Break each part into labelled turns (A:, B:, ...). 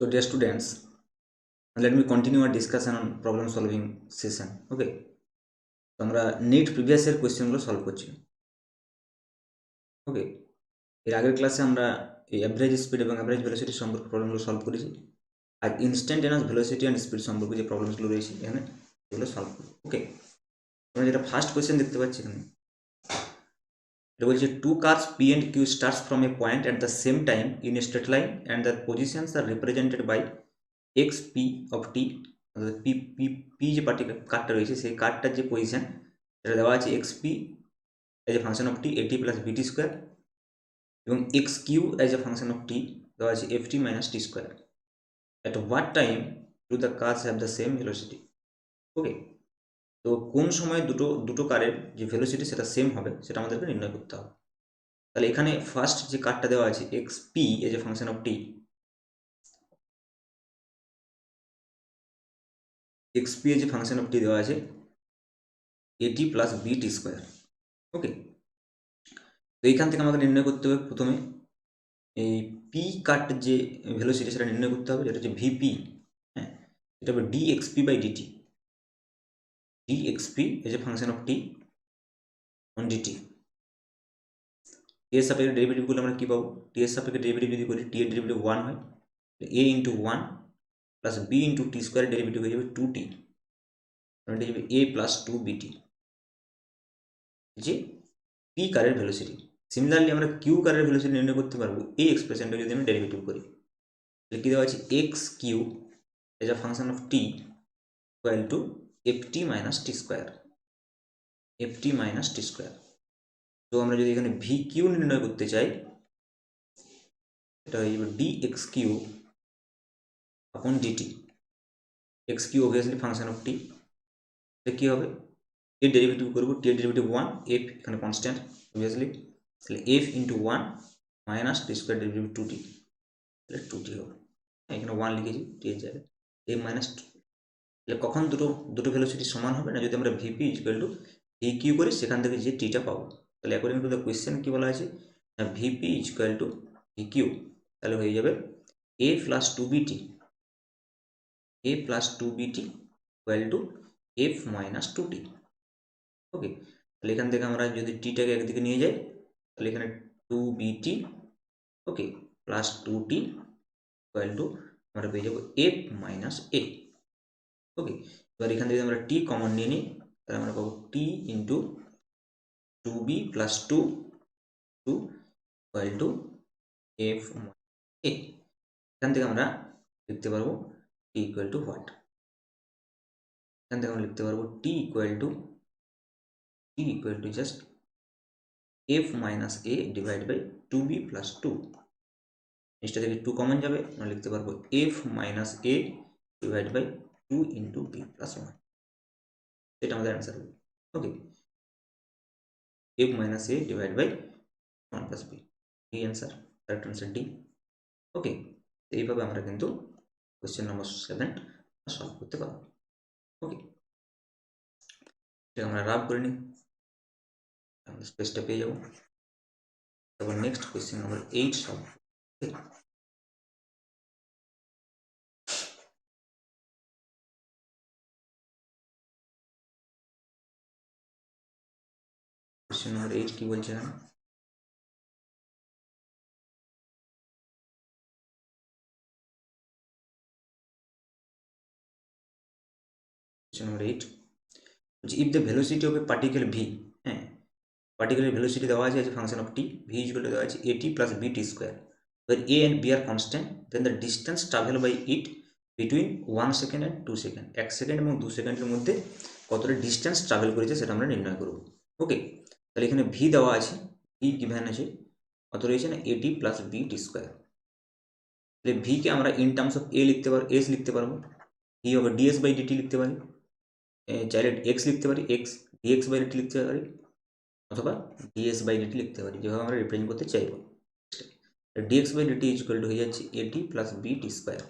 A: So dear students, let me continue our discussion on problem solving session. Okay, তো আমরা NEET previous এর কোয়েশ্চেনগুলো solve করছি। ওকে, এর আগের ক্লাসে আমরা এই অ্যাভারেজ স্পিড এবং অ্যাভারেজ ভেলোসিটি সম্পর্কে প্রবলেমগুলো সলভ করেছি। আর ইনস্ট্যান্টেনিয়াস ভেলোসিটি অ্যান্ড স্পিড সম্পর্কে যে প্রবলেমসগুলো রয়েছে এখানে এগুলো সলভ করব। ওকে, আমরা যেটা ফার্স্ট কোয়েশ্চেন দেখতে পাচ্ছি এখানে, এটা বলছে two cars P and Q starts from a point at the same time in a straight line and the positions are represented by x P of t. P P P যে কার্ডটা রয়েছে সেই কার্ডটার যে পজিশন সেটা দেওয়া আছে x p as a function of t a t plus b t square এবং x Q as a function of t দেওয়া আছে f t minus t square. At what time do the cars have the same velocity? Okay, তো কোন সময় দুটো দুটো কারের যে ভেলোসিটি সেটা সেম হবে সেটা আমাদেরকে নির্ণয় করতে হবে। তাহলে এখানে ফার্স্ট যে কার্ডটা দেওয়া আছে x p as a function of t, x p as a function of t দেওয়া আছে এটি প্লাস বিটি স্কোয়ার। ওকে, তো এইখান থেকে আমাকে নির্ণয় করতে হবে প্রথমে এই পি কার্টের যে ভেলোসিটি সেটা নির্ণয় করতে হবে, যেটা হচ্ছে ভিপি। হ্যাঁ, এটা হবে d x p by d t. D x p as a function of t on d t. T এর সাপেক্ষে ডেরিভেটিভ করলে আমরা কি পাবো? টি এর সাপেক্ষে ডেরিভেটিভ যদি করি, টি এর ডেরিভেটিভ 1 হয়, এ into 1 plus B into T square derivative হয়ে যাবে 2t, এটা যাবে এ প্লাস 2bt যে পি কারের ভেলোসিটি। সিমিলারলি আমরা কিউ কারের ভেলোসিটি নির্ণয় করতে পারবো এই এক্সপ্রেশনটা যদি আমি ডেরিভেটিভ করি, তাহলে কি দেওয়া আছে x Q as a function of t equal to f t minus t square, f t minus t square. তো আমরা যদি এখানে ভি কিউ নির্ণয় করতে চাই, এটা হয়ে যাবে d x q upon d t. X q obviously function of t, এটা কী হবে এর ডেরিভেটিভ করবো, টি এর ডেরিভেটিভ 1, এফ এখানে কনস্ট্যান্ট অবভিয়াসলি, তাহলে f into 1 minus t square derivative 2t, তাহলে 2t হবে। এখানে 1 লিখেছি টি এর জায়গায়, এফ মাইনাস। তাহলে কখন দুটো দুটো ভেলোসিটি সমান হবে না, যদি আমরা VP equal to V Q করি সেখান থেকে যে টিটা পাবো। তাহলে অ্যাকর্ডিং টু দ্য কোয়েশ্চেন কি বলা আছে, v p equal to V q, তাহলে হয়ে যাবে a plus two b t, a plus two b t equal to f minus two t. Okay, তাহলে এখান থেকে আমরা যদি টিটাকে একদিকে নিয়ে যাই, তাহলে এখানে two BT okay plus two t equal to আমরা পেয়ে যাবো এফ মাইনাস এ। ওকে, এবার এখান থেকে আমরা টি কমন নিয়ে নিই, তাহলে আমরা পাবো t into two b plus two two equal to f a. এখান থেকে আমরা লিখতে পারবো টি ইকুয়াল টু হোয়াট, এখান থেকে আমরা লিখতে পারবো t equal to just f minus a divide by two b plus two. নিচটা থেকে টু কমন যাবে, আমরা লিখতে পারবো f minus a divide by two into b plus one, এটা আমাদের অ্যান্সার হবে। Okay, f minus a divide by one plus b, এই answer, correct answer D. Okay, এইভাবে আমরা কিন্তু কোয়েশ্চেন নম্বর 7 সলভ করতে পারবো। ওকে, এটা আমরা রাব করে নিই, আমরা স্পেসটা পেয়ে যাবো। তারপর next question number 8 solve. Question number 8 কি বলছে এখানে, কোয়েশ্চেন নম্বর 8 বলছে if the velocity of A particle V, হ্যাঁ পার্টিকুলার ভেলোসিটি দেওয়া আছে as a function of t, v equal to দেওয়া আছে at plus bt square, where a and b are constant, then the distance travel by it between 1 second and 2 second, 1 second এবং 2 সেকেন্ডের মধ্যে কতটা distance travel করেছে সেটা আমরা নির্ণয় করব। ওকে, তাহলে এখানে ভি দেওয়া আছে, ভি গিভেন আছে কত রয়েছে না এটি প্লাস বিটি স্কোয়ার। তাহলে ভিকে আমরা ইন টার্মস অফ এ লিখতে পারবো, এস লিখতে পারবো, ভি হবে ডিএস বাই ডিটি লিখতে পারি, চাইলে এক্স লিখতে পারি, এক্স ডিএক্স বাই ডিটি লিখতে পারি, অথবা ডিএস বাই ডিটি লিখতে পারি, যেভাবে আমরা রিপ্রেজেন্ট করতে চাইব। DX by DT equal to হয়ে যাচ্ছে এটি প্লাস বিটি স্কোয়ার,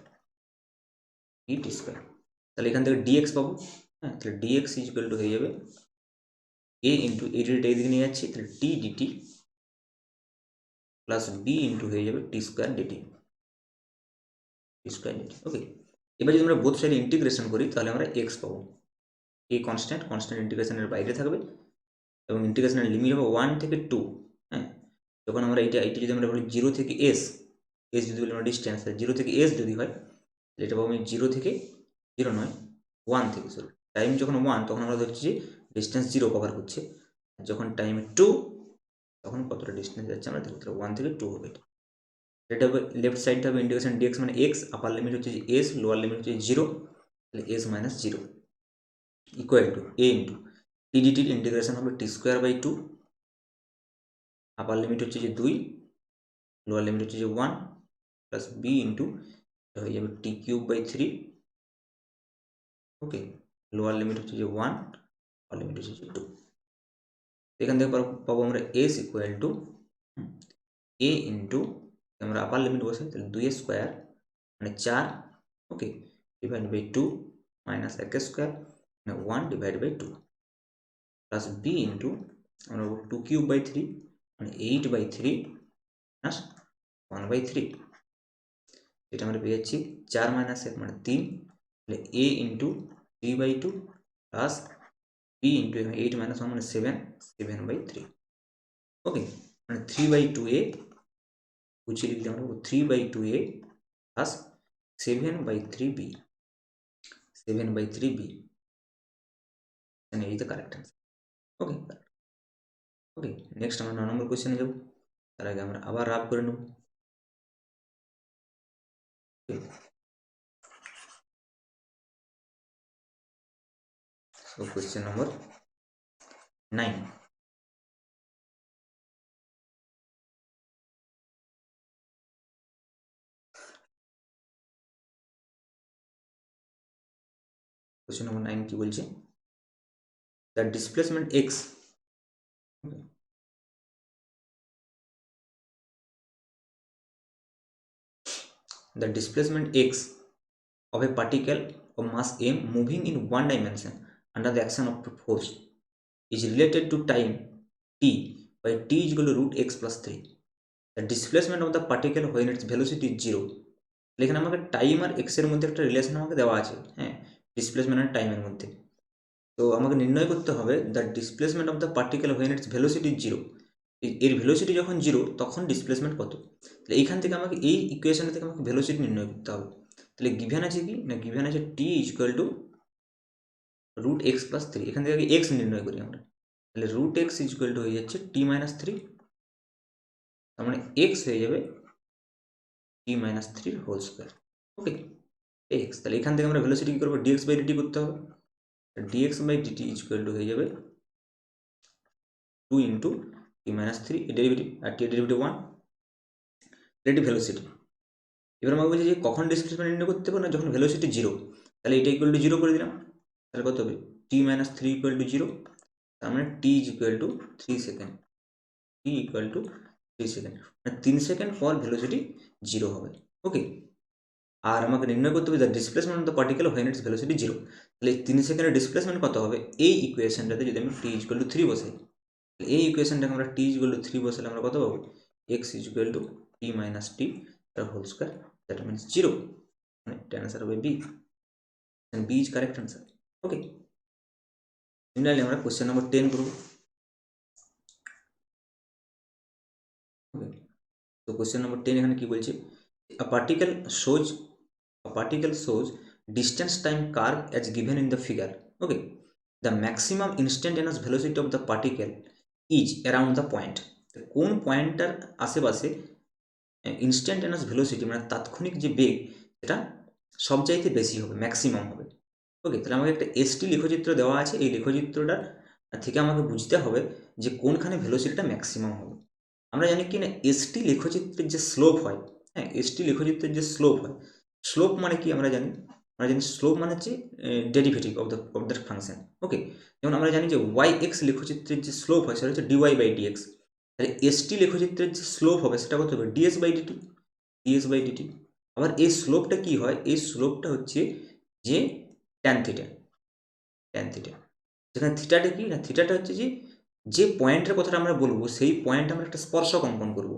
A: বিটি স্কোয়ার। তাহলে এখান থেকে ডিএক্স পাবো, হ্যাঁ তাহলে ডিএক্স ইকুয়াল টু হয়ে যাবে এ ইন্টু এটিটা এইদিকে নিয়ে যাচ্ছি, তাহলে টি ডিটি প্লাস বি ইন্টু হয়ে যাবে টি স্কোয়ার ডিটি, টি স্কোয়ার ডিটি। ওকে, এবার যদি আমরা বোথ সাইডে ইন্টিগ্রেশন করি তাহলে আমরা এক্স পাবো। এই কনস্ট্যান্ট ইন্টিগ্রেশনের বাইরে থাকবে এবং ইন্টিগ্রেশনের লিমিট হবে 1 থেকে 2। হ্যাঁ, যখন আমরা এইটা যদি আমরা বলি 0 থেকে এস যদি বলি আমরা ডিস্টেন্স, 0 থেকে এস যদি হয় তাহলে এটা পাবো আমি 0 থেকে 0 নয় 1 থেকে, সরি টাইম যখন 1 তখন আমরা ধরছি যে ডিস্টেন্স 0 কভার করছে, যখন টাইম 2 তখন কতটা ডিস্টেন্স যাচ্ছে আমরা দেখতে 1 থেকে 2 হবে। এটা হবে লেফট সাইড হবে ইন্টিগ্রেশন ডিএক্স মানে এক্স, আপার লিমিট হচ্ছে যে এস, লোয়ার লিমিট হচ্ছে 0, তাহলে s minus 0 equal to A into t ডিটির ইন্টিগ্রেশন হবে t square by 2, upper limit হচ্ছে যে 2, লোয়ার লিমিট হচ্ছে যে 1, প্লাস বি ইন্টু হয়ে যাবে t cube by 3। Okay, lower limit হচ্ছে যে 1, আপার লিমিট হচ্ছে যে 2। এখান থেকে পাবো আমরা S equal to A into, আমরা আপার লিমিট বসাই তাহলে 2 স্কোয়ার মানে 4, ওকে, ডিভাইড বাই 2 মাইনাস এক স্কোয়ার মানে 1 divide by 2, plus B into আমরা 2 কিউব বাই 3 মানে 8 বাই 3 প্লাস 1 বাই 3, এটা আমরা পেয়ে যাচ্ছি 4 মাইনাস 1 মানে 3, তাহলে a into 3 by 2 plus B into 8 minus 1 মানে 7 বাই 3। ওকে, মানে 3 বাই 2 এ গুছিয়ে লিখলে আমরা 3 by 2 A plus 7 by 3 B, 7 by 3 B, এই তো correct answer. Okay okay, next আমরা 9 নম্বর কোয়েশ্চেনে যাব, তার আগে আমরা আবার রাফ করে নেব। So question number 9. Question number 9 কি বলছে, the displacement x, the displacement x of a particle of mass m moving in one dimension under the action of a force is related to time t by t is equal to root x plus 3. The displacement of the particle when its velocity is 0. এখানে আমাকে time আর x এর মধ্যে একটা relation আমাকে দেওয়া আছে, হ্যাঁ, displacement আর টাইমের মধ্যে। তো আমাকে নির্ণয় করতে হবে the displacement of the particle when it's velocity 0, এর ভেলোসিটি যখন 0 তখন ডিসপ্লেসমেন্ট কত। তাহলে এইখান থেকে আমাকে এই ইকুয়েশন থেকে আমাকে ভেলোসিটি নির্ণয় করতে হবে। তাহলে গিভেন আছে কি না, গিভেন আছে t is equal to root x plus 3, এখান থেকে আগে এক্স নির্ণয় করি আমরা, তাহলে root x is equal to হয়ে যাচ্ছে টি মাইনাস 3, তার মানে এক্স হয়ে যাবে টি মাইনাস 3 হোল স্কোয়ার। ওকে, এক্স, তাহলে এখান থেকে আমরা ভেলোসিটি কী করবো, ডিএক্স বাই ডিটি করতে হবে, dx by dt is equal to হয়ে যাবে 2 ইন্টু টি মাইনাস 3 ডেরিভেটিভ, আর টি ডেরিভেটিভ 1, এটি ভেলোসিটি। এবার আমাকে বলছে যে কখন ডিসপ্লেসমেন্ট নির্ণয় করতে পারবো না, যখন ভেলোসিটি 0, তাহলে এটা ইকুয়াল টু 0 করে দিলাম, তাহলে কত হবে টি মাইনাস 3 ইকুয়াল টু 0, তার মানে t is equal to 3 second, t equal to 3 second, মানে 3 সেকেন্ড পর ভেলোসিটি 0 হবে। ওকে, আর আমাকে নির্ণয় করতে হবে the displacement of the particle when it's velocity 0, তাহলে 3 সেকেন্ডের ডিসপ্লেসমেন্ট কত হবে, এই ইকুয়েশনটাতে যদি আমি টি ইকুয়াল টু 3 বসাই, এই ইকুয়েশনটাকে আমরা টি ইকুয়াল টু 3 বসালে আমরা কত পাবো, x equal to t minus t তার হোল স্কোয়ার, দ্যাট মিনস 0, মানে অ্যান্সার হবে B, and B is correct answer. Okay, similarly আমরা কোশ্চেন নম্বর 10 করব। ওকে, তো কোশ্চেন নম্বর 10 এখানে কি বলছে, a particle shows distance time curve as given in the figure. Okay, the maximum instantaneous velocity of the particle is around the point. কোন পয়েন্টটার আশেপাশে instantaneous velocity মানে তাৎক্ষণিক যে বেগ সেটা সবচাইতে বেশি হবে, ম্যাক্সিমাম হবে। ওকে, তাহলে আমাকে একটা এসটি লেখচিত্র দেওয়া আছে, এই লেখচিত্রটা থেকে আমাকে বুঝতে হবে যে কোনখানে ভেলোসিটিটা ম্যাক্সিমাম হবে। আমরা জানি কি না এসটি লেখচিত্রের যে স্লোপ হয়, হ্যাঁ, এসটি লেখচিত্রের যে স্লোপ হয়, স্লোপ মানে কি আমরা জানি স্লোপ মানে হচ্ছে ডেরিভেটিভ অফ দ্য ফাংশন। ওকে, যেমন আমরা জানি যে ওয়াই এক্স লেখচিত্রের যে স্লোপ হয় সেটা হচ্ছে ডিওয়াই বাই ডিএক্স, তাহলে এসটি লেখচিত্রের যে স্লোপ হবে সেটা কত হবে ডিএস বাই ডিটি, আবার এই স্লোপটা কি হয়, এই স্লোপটা হচ্ছে যে ট্যান থিটা, যেখানে থিটাটা কি না, থিটাটা হচ্ছে যে পয়েন্টের কথাটা আমরা বলবো সেই পয়েন্টে আমরা একটা স্পর্শক অঙ্কন করব,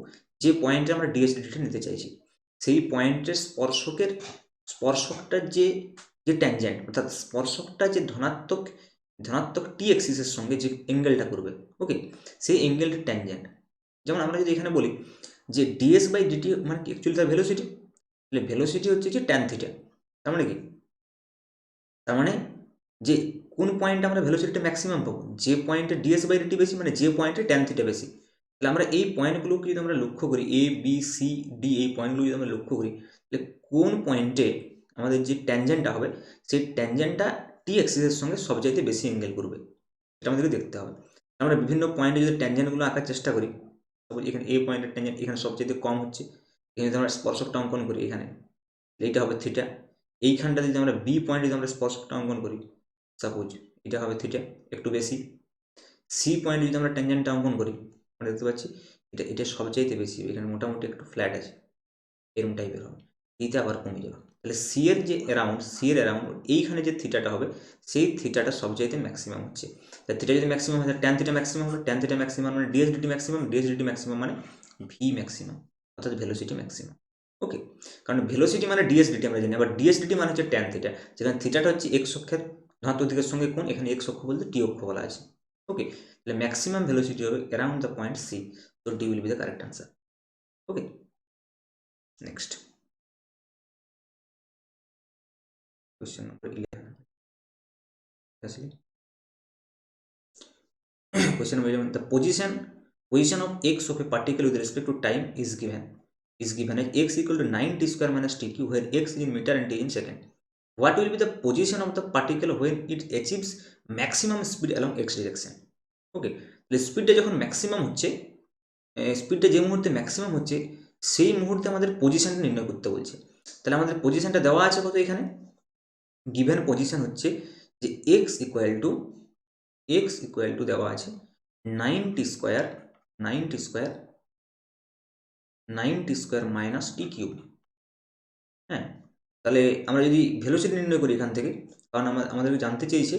A: যে পয়েন্টে আমরা ডিএস ডিটিটা নিতে চাইছি। সেই পয়েন্টের স্পর্শকটার যে যে ট্যানজেন্ট, অর্থাৎ স্পর্শকটা যে ধনাত্মক টি এক্সিসের সঙ্গে যে অ্যাঙ্গেলটা করবে, ওকে, সেই অ্যাঙ্গেলটা ট্যানজেন্ট। যেমন আমরা যদি এখানে বলি যে ডিএস বাই ডিটি মানে কি, অ্যাকচুয়ালি তার ভেলোসিটি, তাহলে ভেলোসিটি হচ্ছে যে ট্যান থিটা। তার মানে কি, তার মানে যে কোন পয়েন্টে আমরা ভেলোসিটিটা ম্যাক্সিমাম পাবো, যে পয়েন্টে ডিএস বাই ডিটি বেশি, মানে যে পয়েন্টে ট্যান থিটা বেশি। তাহলে আমরা এই পয়েন্টগুলোকে যদি আমরা লক্ষ্য করি, এ বি সি ডি, এই পয়েন্টগুলো যদি আমরা লক্ষ্য করি, তাহলে কোন পয়েন্টে আমাদের যে ট্যানজেন্টটা হবে, সেই ট্যানজেন্টটা টি এক্সিসের সঙ্গে সবচাইতে বেশি অ্যাঙ্গেল করবে, এটা আমাদেরকে দেখতে হবে। আমরা বিভিন্ন পয়েন্টে যদি ট্যানজেন্টগুলো আঁকার চেষ্টা করি, তারপর এখানে এ পয়েন্টের ট্যানজেন্ট এখানে সবচাইতে কম হচ্ছে, এখানে যদি আমরা স্পর্শকটা অঙ্কন করি এখানে, এইটা হবে থিটা। এইখানটা যদি আমরা বি পয়েন্ট যদি আমরা স্পর্শকটা অঙ্কন করি, সাপোজ এটা হবে থিটা, একটু বেশি। সি পয়েন্ট যদি আমরা ট্যানজেন্টটা অঙ্কন করি, আমরা দেখতে পাচ্ছি এটা এটা সবচাইতে বেশি, এখানে মোটামুটি একটু ফ্ল্যাট আছে, এরকম টাইপের হবে, এইটা আবার কমে যাবে। তাহলে সি এর অ্যারাউন্ড এইখানে যে থিটাটা হবে, সেই থিটাটা সবচাইতে ম্যাক্সিমাম হচ্ছে। তাহলে থিটা যদি ম্যাক্সিমাম হয়, ট্যান থিটা ম্যাক্সিমাম হবে, ট্যান থিটা ম্যাক্সিমাম মানে ডিএসডিটি ম্যাক্সিমাম মানে ভি ম্যাক্সিমাম, অর্থাৎ ভেলোসিটি ম্যাক্সিমাম। ওকে, কারণ ভেলোসিটি মানে ডিএসডিটি আমরা জানি, আবার ডিএসডিটি মানে হচ্ছে ট্যান থিটা, যেখানে থিটাটা হচ্ছে এক্স অক্ষের ধনাত্মক দিকের সঙ্গে কোণ, এখানে এক্স অক্ষ বলতে টি অক্ষ বলা আছে। ওকে, তাহলে ম্যাক্সিমাম ভেলোসিটি হবে অ্যারাউন্ড দ্য পয়েন্ট সি, তো D will B the correct answer. Okay, next question number 11. Question number 11. The position of x of a particle with respect to time is given as x equal to 9t square minus tq, where x is in meter and t in second. What will be the position of the particle when it achieves maximum speed along x direction? ওকে, তাহলে স্পিডটা যখন maximum হচ্ছে, স্পিডটা যে মুহূর্তে maximum হচ্ছে, সেই মুহূর্তে আমাদের পজিশনটা নির্ণয় করতে বলছে। তাহলে আমাদের পজিশনটা দেওয়া আছে কত, এখানে গিভেন পজিশন হচ্ছে যে এক্স ইকুয়াল টু দেওয়া আছে 9t স্কোয়ার মাইনাস টি কিউব। হ্যাঁ, তাহলে আমরা যদি ভেলোসিটি নির্ণয় করি এখান থেকে, কারণ আমাদেরকে জানতে চেয়েছে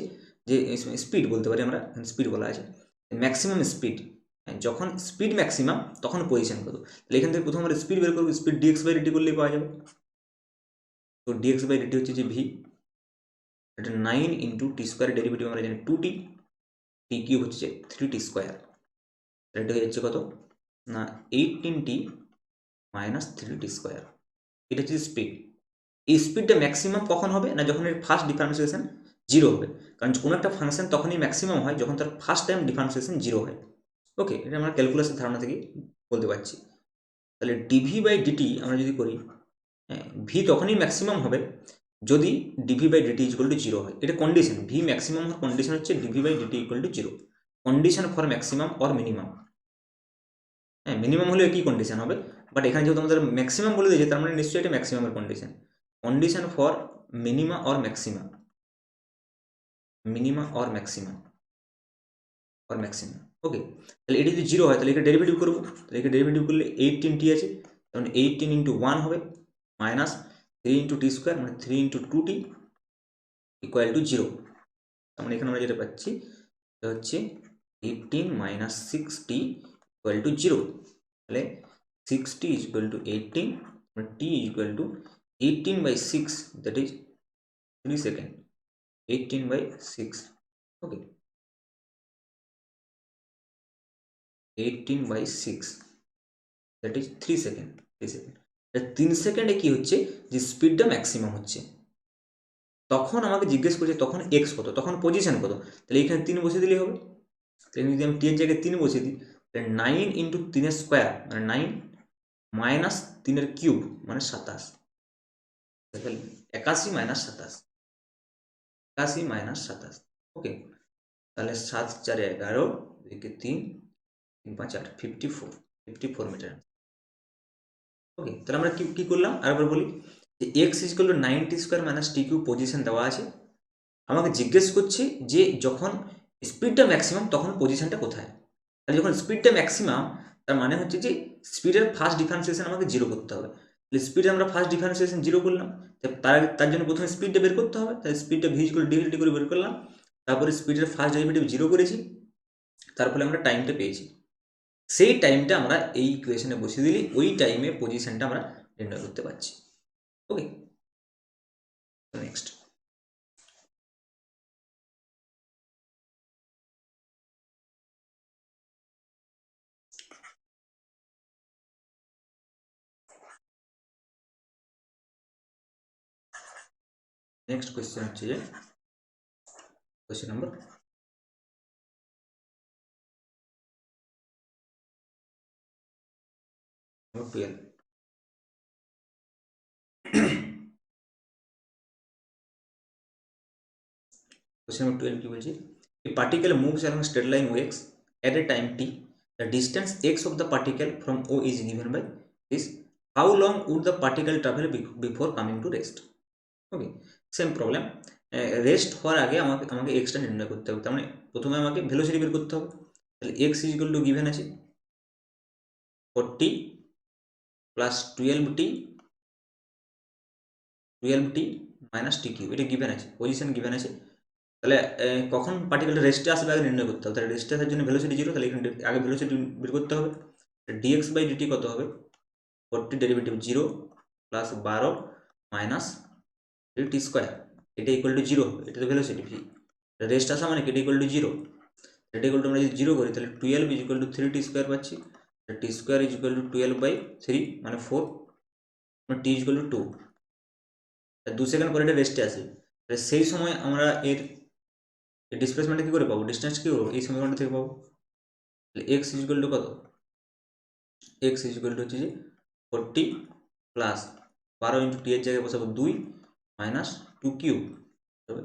A: যে স্পিড বলতে পারি আমরা, স্পিড বলা আছে ম্যাক্সিমাম স্পিড, যখন স্পিড ম্যাক্সিমাম তখন পজিশন কত। তাহলে এখান থেকে প্রথম আমরা স্পিড বের করবো, স্পিড ডিএক্স বাই ডিটি করলেই পাওয়া যাবে। তো ডিএক্স বাই ডিটি হচ্ছে যে ভি, এটা 9 ইন্টু টি স্কোয়ার, ডেরিভেটিভ আমরা জানি 2t, টি কিউব হচ্ছে 3t স্কোয়ার, এটা হয়ে যাচ্ছে কত না 18t মাইনাস 3t স্কোয়ার। এটা হচ্ছে স্পিড। এই স্পিডটা ম্যাক্সিমাম কখন হবে না, যখন এর ফার্স্ট ডিফারেন্সিয়েশন 0 হবে, কারণ কোনো একটা ফাংশন তখনই ম্যাক্সিমাম হয় যখন তার ফার্স্ট টাইম ডিফারেন্সিয়েশন 0 হয়। ওকে, এটা আমরা ক্যালকুলাসের ধারণা থেকে বলতে পারছি। তাহলে ডিভি বাই ডিটি আমরা যদি করি, হ্যাঁ, ভি তখনই ম্যাক্সিমাম হবে যদি dv by DT equal to 0 হয়। এটা কন্ডিশন, ভি ম্যাক্সিমাম হওয়ার কন্ডিশন হচ্ছে dv by DT equal to 0, condition for maximum or minimum. হ্যাঁ, মিনিমাম হলে কি কন্ডিশন হবে, বাট এখানে যেহেতু আমাদের ম্যাক্সিমাম বলে দিয়েছে, তার মানে নিশ্চয়ই এটা ম্যাক্সিমামের condition, condition for minima or maximum, okay. তাহলে এটি যদি 0 হয় তাহলে এটা ডেরিভেটিভ করবো, তাহলে এটা ডেরিভেটিভ করলে 18t আছে, তখন 18 ইন্টু 1 হবে মাইনাস 3 ইন্টু টি স্কোয়ার মানে 3 ইন্টু 2t ইকুয়াল টু 0। তার মানে এখানে আমরা যেটা পাচ্ছি এটা হচ্ছে 18 মাইনাস 6t ইকুয়াল টু 0। তাহলে 6t is equal to 18, t is equal to 18 by 6, that is 3 second, 18 by 6, okay, 18 by 6, that is 3 second, 3 সেকেন্ডে কি হচ্ছে যে স্পিডটা ম্যাক্সিমাম হচ্ছে। তখন আমাকে জিজ্ঞেস করছে তখন এক্স কত, তখন পজিশন কত, তাহলে এখানে 3 বসিয়ে দিলেই হবে। তাহলে যদি আমি টি এর জায়গায় 3 বসিয়ে দিই, তাহলে 9 ইন্টু 3 স্কোয়ার মানে 9 মাইনাস 3 কিউব মানে 27, তাহলে 81 মাইনাস 27, ওকে। তাহলে 7 4 11, 2 3 3 5 8, 54 মিটার। ওকে, তাহলে আমরা কি করলাম আরেকবার বলি যে x is equal two 9t square minus T cube, position দেওয়া আছে, আমাকে জিজ্ঞেস করছে যে যখন স্পিডটা ম্যাক্সিমাম তখন পজিশনটা কোথায়। তাহলে যখন স্পিডটা ম্যাক্সিমাম তার মানে হচ্ছে যে স্পিডের ফার্স্ট ডিফারেন্সিয়েশন আমাকে 0 করতে হবে। তাহলে স্পিডে আমরা ফার্স্ট ডিফারেন্সিয়েশন 0 করলাম, তার জন্য প্রথমে স্পিডটা বের করতে হবে, তাহলে স্পিডটা ভি ইকুয়াল টু ডিভিডি করে বের করলাম, তারপরে স্পিডের ফার্স্ট ডেরিভেটিভ 0 করেছি, তার ফলে আমরা টাইমটা পেয়েছি। সেই টাইমটা আমরা এই ইকুয়েশনে বসিয়ে দিলে ওই টাইমে পজিশনটা আমরা নির্ণয় করতে পারছি। ওকে, নেক্সট কোয়েশ্চেন হচ্ছে যে কোয়েশ্চেন নাম্বার 12। Question number 12 কি বলছে, a particle moves along straight line x at a time t, the distance x of the particle from O is given by this, how long would the particle travel before coming to rest? Okay, same problem. Rest হওয়ার আগে আমাকে extra নির্ণয় করতে হবে, তার মানে প্রথমে আমাকে ভেলোসিটি বের করতে হবে। তাহলে x is equal to given আছে 40 plus 12t minus t cube, এটা গিভেন আছে, পজিশন গিভেন আছে। তাহলে কখন পার্টিকেলটা রেস্টে আসবে আগে নির্ণয় করতে হবে। তাহলে রেস্টে আসার জন্য ভেলোসিটি জিরো, তাহলে এখানে আগে ভেলোসিটি বের করতে হবে। ডিএক্স বাই ডিটি কত হবে, 40 derivative 0 plus 12 minus t square, এটা ইকুয়াল টু 0 হবে, এটা তো ভেলোসিটি ভি। রেস্ট আসা মানে এটা ইকুয়াল টু 0, এটা ইকুয়াল টু আমরা যদি 0 করি তাহলে 12 is equal to 3 t square পাচ্ছি, t square is equal to 12 by 3 মানে 4, t is equal to 2। 2 second পরে এটা রেস্টে আসবে, তাহলে সেই সময় আমরা এর ডিসপ্লেসমেন্টটা কী করে পাবো, ডিস্টেন্স কী করবো, এই সমীকরণটা থেকে পাবো। তাহলে এক্স ইজ ইকুয়াল টু কত, এক্স ইজ ইকুয়াল টু হচ্ছে যে 40 প্লাস 12 ইন্টু টি এর জায়গায় বসাবো 2 মাইনাস 2 কিউব, তবে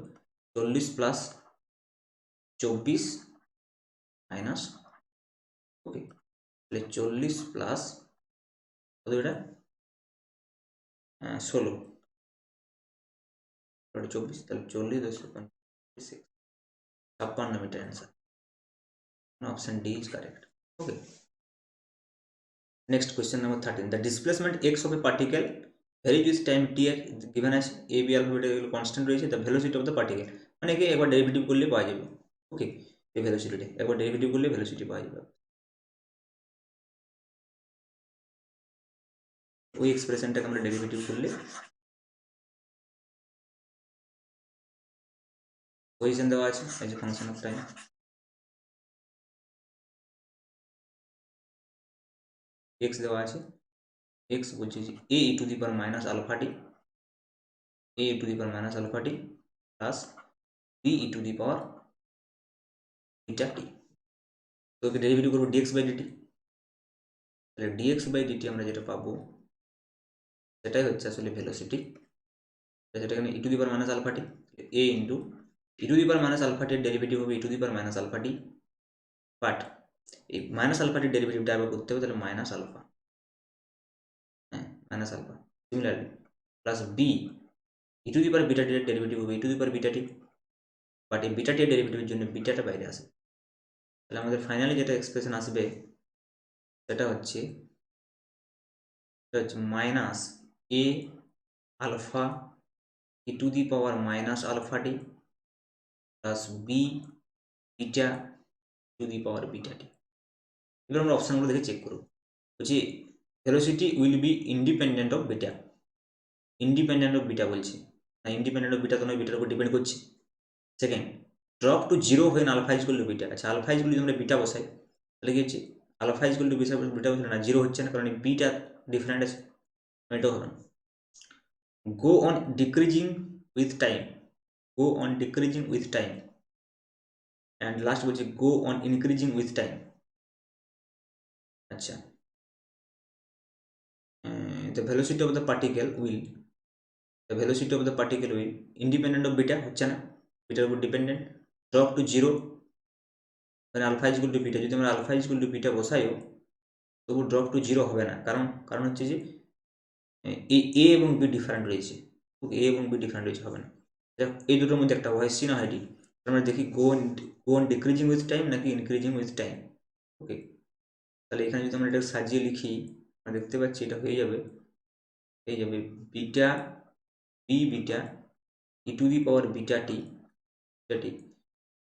A: 40 প্লাস 24 মাইনাস, ওকে, তাহলে 40 প্লাস কত এটা 16 24, তাহলে 40 56 metre answer, option d is correct. Okay, next question number 13, the displacement x of a particle varies with time t given as a b alpha beta এগুলো constant রয়েছে, the velocity of the particle মানে কি একবার derivative করলে পাওয়া যাবে। ওকে, এই ভেলোসিটিটা একবার ডেরিভেটিভ করলে ভেলোসিটি পাওয়া যাবে, ওই এক্সপ্রেশনটাকে আমরা ডেরিভেটিভ করলে পজিশন দেওয়া আছে as a function of time, x দেওয়া আছে, এক্স বলছে যে a to the power minus alpha t, a to the power minus alpha t plus b e to the power beta t, তো okay derivative করবো d x by d t, তাহলে d x by d t আমরা যেটা পাবো সেটাই হচ্ছে আসলে ভেলোসিটি, যেটা এখানে e to the power minus alpha t, a into e to the power minus alpha টির ডেরিভেটিভ হবে e to the power minus alpha t, but এই মাইনাস আলফা টির ডেরিভেটিভটা আবার করতে হবে, তাহলে মাইনাস আলফা, হ্যাঁ minus alpha, similarly plus b e to the power beta টির ডেরিভেটিভ হবে e to the power beta t, but এই বিটা টির ডেরিভেটিভের জন্য বিটাটা বাইরে আসে, তাহলে আমাদের ফাইনালি যেটা এক্সপ্রেশন আসবে সেটা হচ্ছে minus a alpha e to the power minus alpha t plus b beta to the power beta t. এবার আমরা অপশানগুলো দেখে চেক করব, বলছি velocity will be independent of beta, independent of beta বলছে না, ইন্ডিপেন্ডেন্ট অফ বিটা তো নয়, বিটার উপর ডিপেন্ড করছে। সেকেন্ড, ড্রপ টু জিরো হয়ে alpha is equal to beta, আচ্ছা আলফা ইজ ইকুয়াল টু আমরা বিটা বসাই তাহলে কি হচ্ছে alpha is equal to beta বসলে না, জিরো হচ্ছে না, কারণ বিটা ডিফারেন্ট আছে, এটাও হবে না। Go on decreasing with time, go on decreasing with time, and last বলছে go on increasing with time. আচ্ছা, the velocity of the particle will, the velocity of the particle will independent of beta হচ্ছে না, বিটার উপর dependent, drop to zero মানে alpha is equal to beta, যদি আমরা alpha is equal to beta বসাইও তবু ড্রপ টু জিরো হবে না, কারণ হচ্ছে যে এ এবং বি ডিফারেন্ট রয়েছে, এ এবং বি ডিফারেন্ট রয়েছে, হবে না। এই দুটোর মধ্যে একটা হয়, সি না হয় ডি, আমরা দেখি গো অন ডিক্রিজিং উইথ টাইম নাকি ইনক্রিজিং উইথ টাইম। ওকে, তাহলে এখানে যদি আমরা এটা সাজিয়ে লিখি আমরা দেখতে পাচ্ছি এটা হয়ে যাবে beta B beta e to the power beta t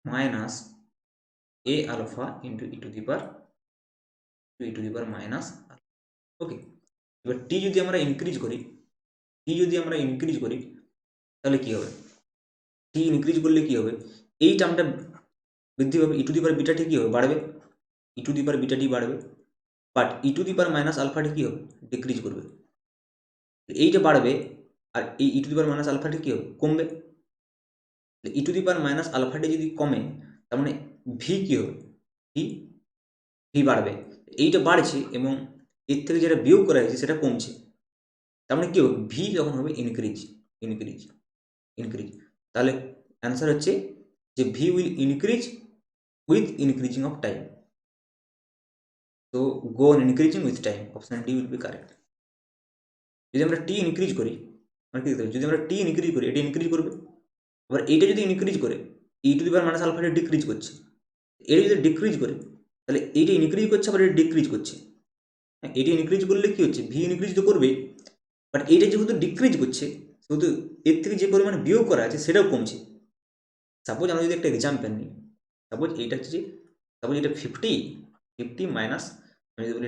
A: minus a alpha into e to the power minus. Okay, এবার টি যদি আমরা ইনক্রিজ করি তাহলে কি হবে, টি ইনক্রিজ করলে কি হবে, এই টার্মটা বৃদ্ধি পাবে, ই টু দি পাওয়ার বিটা টি কি হবে, বাড়বে, ই to the power beta t বাড়বে, but e to the power minus আলফাটি কি হবে, ডিক্রিজ করবে। এইটা বাড়বে আর এই ই টু দি পাওয়ার মাইনাস আলফাটি কি হবে, কমবে। ই টু দি পাওয়ার মাইনাস আলফাটি যদি কমে তার মানে ভি কি হবে, ভি ভি বাড়বে। এইটা বাড়ছে এবং এর থেকে যেটা বিয়োগ করা হয়েছে সেটা কমছে, তার মানে কি হবে, ভি যখন হবে ইনক্রিজ ইনক্রিজ ইনক্রিজ, তাহলে অ্যান্সার হচ্ছে যে v will increase with increasing of time. তো go on increasing with time, option D will be correct. যদি আমরা টি ইনক্রিজ করি মানে কি দেখতে হবে, যদি আমরা টি ইনক্রিজ করি এটা ইনক্রিজ করবে, আবার এইটা যদি ইনক্রিজ করে e to the power minus আলফাটা ডিক্রিজ করছে, এটা যদি ডিক্রিজ করে তাহলে এইটা ইনক্রিজ করছে আবার এটা ডিক্রিজ করছে। হ্যাঁ, এটা ইনক্রিজ করলে কি হচ্ছে, ভি ইনক্রিজ তো করবেই, বাট এইটা যেহেতু ডিক্রিজ করছে সেহেতু এর থেকে যে পরিমাণে বিয়োগ করা আছে সেটাও কমছে। সাপোজ আমরা যদি একটা এক্সাম্পল নিই, সাপোজ এইটা হচ্ছে, সাপোজ এটা 50 মাইনাস আমি যদি বলি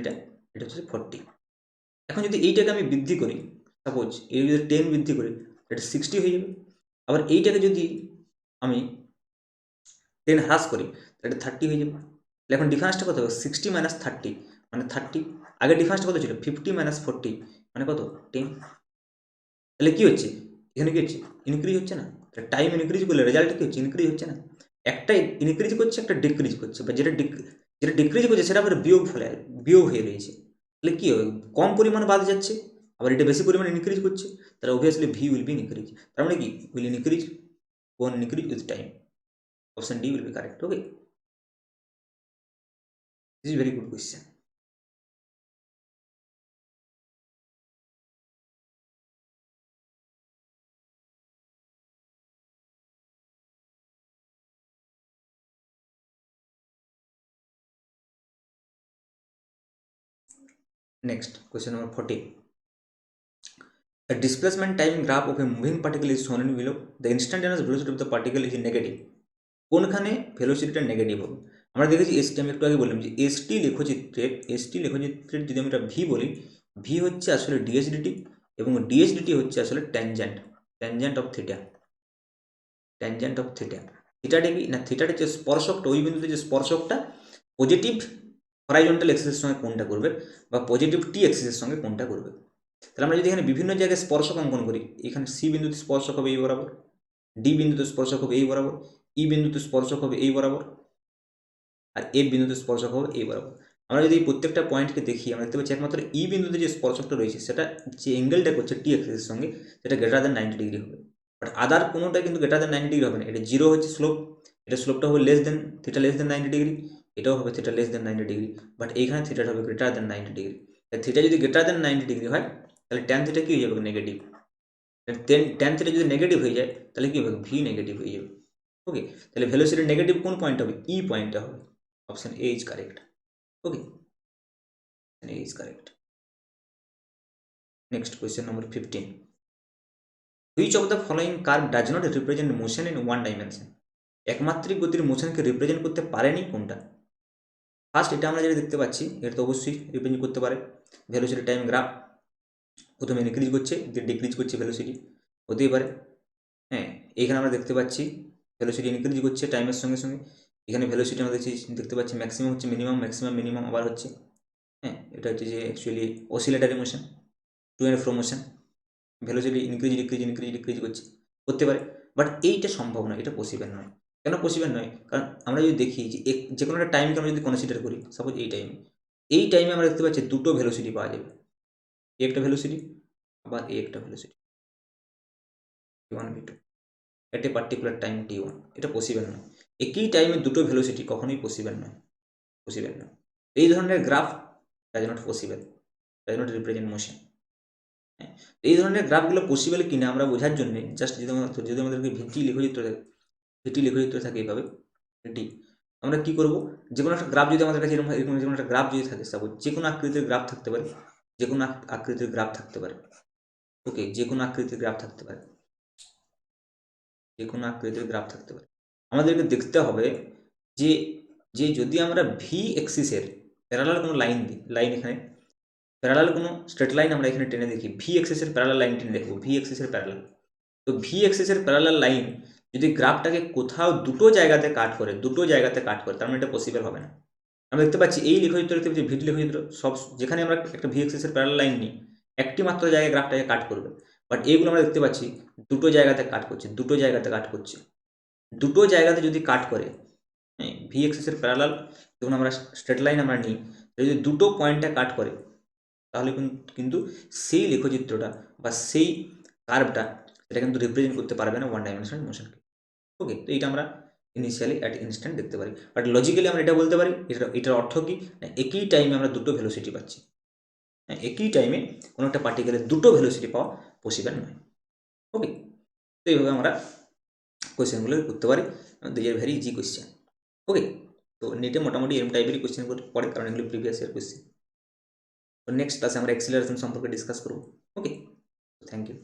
A: এটা হচ্ছে 40। এখন যদি এইটাকে আমি বৃদ্ধি করি, সাপোজ এই যদি 10 বৃদ্ধি করি এটা 60 হয়ে যাবে, আবার এইটাকে যদি আমি 10 হ্রাস করি এটা 30 হয়ে যাবে। তাহলে এখন ডিফারেন্সটা কত হবে, 60 মাইনাস 30 মানে 30। আগে ডিফারেন্সটা কত ছিল, 50 মাইনাস 40 মানে কত, 10। তাহলে কি হচ্ছে, এখানে কি হচ্ছে, ইনক্রিজ হচ্ছে না। টাইম ইনক্রিজ করলে রেজাল্ট কি হচ্ছে, ইনক্রিজ হচ্ছে না। একটা ইনক্রিজ করছে একটা ডিক্রিজ করছে, বা যেটা ডিক্রিজ করছে সেটা আবার বিয়োগ হয়ে রয়েছে। তাহলে কি হবে, কম পরিমাণে বাদ যাচ্ছে, আবার এটা বেশি পরিমাণে ইনক্রিজ করছে, তাহলে obviously v will be increase. তার মানে কি, will increase on increase with time, option D will be correct. Okay, this is very good question. Next, question number 14. A displacement time graph of a moving particle is shown in below. The instantaneous velocity of the particle is negative. কোনখানে ভেলোসিটিটা negative হবে, আমরা দেখেছি ST, আমি একটু আগে বললাম যে ST লেখচিত্রের যদি আমরা ভি বলি, ভি হচ্ছে আসলে ডিএসডিটি এবং ডিএসডিটি হচ্ছে আসলে ট্যানজেন্ট অফ থিটা। থিটাটা কি না, থিটাটা যে স্পর্শকটা, ওই বিন্দুতে যে স্পর্শকটা পজিটিভ হরাইজন্টাল এক্সিসের সঙ্গে কোনটা করবে বা পজিটিভ টি এক্সিসের সঙ্গে কোনটা করবে। তাহলে আমরা যদি এখানে বিভিন্ন জায়গায় স্পর্শক অঙ্কন করি, এখানে সি বিন্দুতে স্পর্শক হবে এই বরাবর, ডি বিন্দুতে স্পর্শক হবে এই বরাবর, ই বিন্দুতে স্পর্শক হবে এই বরাবর, আর এ বিন্দুতে স্পর্শক হবে এই বরাবর। আমরা যদি এই প্রত্যেকটা পয়েন্টকে দেখি আমরা দেখতে পাচ্ছি একমাত্র ই বিন্দুতে যে স্পর্শকটা রয়েছে সেটা যে অ্যাঙ্গেলটা করছে টি এক্সিসের সঙ্গে সেটা গ্রেটার দ্যান 90 ডিগ্রি হবে, বাট আদার কোনোটা কিন্তু গ্রেটার দ্যান 90 ডিগ্রি হবে না। এটা জিরো হচ্ছে স্লোপ, এটা স্লোপটা হবে less than theta less than 90 degree, এটাও হবে theta less than 90 degree, but এইখানে থিটাটা হবে গ্রেটার দেন 90 ডিগ্রি। থিটা যদি গ্রেটার দেন 90 ডিগ্রি হয় তাহলে ট্যান থিটা কি হয়ে যাবে, নেগেটিভ। ট্যান থিটা যদি নেগেটিভ হয়ে যায় তাহলে কি হবে, ভি নেগেটিভ হয়ে যাবে। ওকে, তাহলে ভেলোসিটি নেগেটিভ কোন পয়েন্ট হবে, ই পয়েন্টটা হবে। Option A is correct. Okay, option A is correct. Next, question number 15. Which of the following curve does not represent motion in one dimension? একমাত্রিক গতির মোশনকে রিপ্রেজেন্ট করতে পারেনি কোনটা। ফার্স্ট, এটা আমরা যেটা দেখতে পাচ্ছি এটা তো অবশ্যই রিপ্রেজেন্ট করতে পারে। ভেলোসিটি টাইম গ্রাফ প্রথমে ইনক্রিজ করছে ডিক্রিজ করছে, ভেলোসিটি হতেই পারে। হ্যাঁ, এখানে আমরা দেখতে পাচ্ছি ভেলোসিটি ইনক্রিজ করছে টাইমের সঙ্গে সঙ্গে, এখানে ভেলোসিটি আমরা দেখতে পাচ্ছি ম্যাক্সিমাম হচ্ছে মিনিমাম, ম্যাক্সিমাম মিনিমাম আবার হচ্ছে। হ্যাঁ, এটা হচ্ছে যে actually oscillatory motion, to and fro motion, velocity increase করতে পারে, বাট এইটা সম্ভব নয়, এটা পসিবল নয়। কেন পসিবল নয়, কারণ আমরা যদি দেখি যে কোনো একটা টাইমকে আমরা যদি কনসিডার করি, সাপোজ এই টাইমে আমরা দেখতে পাচ্ছি দুটো ভেলোসিটি পাওয়া যাবে, একটা ভেলোসিটি আবার একটা velocity T1 V2 at a particular time T1, এটা পসিবল নয়। একই টাইমে দুটো ভেলোসিটি কখনোই পসিবল নয়। এই ধরনের graph does not possible, does not represent motion. হ্যাঁ, এই ধরনের গ্রাফগুলো পসিবল কিনা আমরা বোঝার জন্য জাস্ট যদি আমাদেরকে ভিটি লেখচিত্র থাকে এইভাবে ভিটি, আমরা কি করব, যে কোনো একটা গ্রাফ যদি আমাদের কাছে এরকম যে কোনো একটা গ্রাফ যদি থাকে, সাপোজ যে কোনো আকৃতির গ্রাফ থাকতে পারে, ওকে, যে কোনো আকৃতির গ্রাফ থাকতে পারে, আমাদেরকে দেখতে হবে যে যদি আমরা ভি এক্সিসের প্যারালাল কোনো লাইন এখানে প্যারালাল কোনো স্ট্রেট লাইন আমরা এখানে টেনে দেখি, ভি এক্সিসের প্যারালাল লাইন টেনে দেখবো, ভি এক্সিসের প্যারালাল। তো ভি এক্সিসের প্যারালাল লাইন যদি গ্রাফটাকে কোথাও দুটো জায়গাতে কাট করে, তার মানে এটা পসিবল হবে না। আমরা দেখতে পাচ্ছি এই লেখচিত্র দেখতে পাচ্ছি, ভিটি লেখচিত্র সব যেখানে আমরা একটা ভি এক্সিসের প্যারালাল লাইন নিই একটি মাত্র জায়গায় গ্রাফটাকে কাট করবে, বাট এইগুলো আমরা দেখতে পাচ্ছি দুটো জায়গাতে কাট করছে, দুটো জায়গাতে যদি কাট করে, হ্যাঁ, ভি এক্সিসের প্যারালাল যখন আমরা স্ট্রেট লাইন আমরা নিই, যদি দুটো পয়েন্টে কাট করে তাহলে কিন্তু সেই লেখচিত্রটা বা সেই কার্ভটা এটা কিন্তু রিপ্রেজেন্ট করতে পারবে না ওয়ান ডাইমেনশনাল মোশনকে। ওকে, তো এইটা আমরা ইনিশিয়ালি অ্যাট ইনস্ট্যান্ট দেখতে পারি, বাট লজিক্যালি আমরা এটা বলতে পারি এটার অর্থ কি, একই টাইমে আমরা দুটো ভেলোসিটি পাচ্ছি। হ্যাঁ, একই টাইমে কোনো একটা পার্টিকেলের দুটো ভেলোসিটি পাওয়া পসিবল নয়। ওকে, তো এইভাবে আমরা কোয়েশ্চেনগুলো করতে পারি, this are very easy question. Okay, তো নেটে মোটামুটি এরকম টাইপেরই কোয়েশ্চেন পড়ে, কারণ এগুলো প্রিভিয়াস ইয়ার কোয়েশ্চেন। তো নেক্সট ক্লাসে আমরা অ্যাক্সিলারেশন সম্পর্কে ডিসকাস করব। Okay, thank you.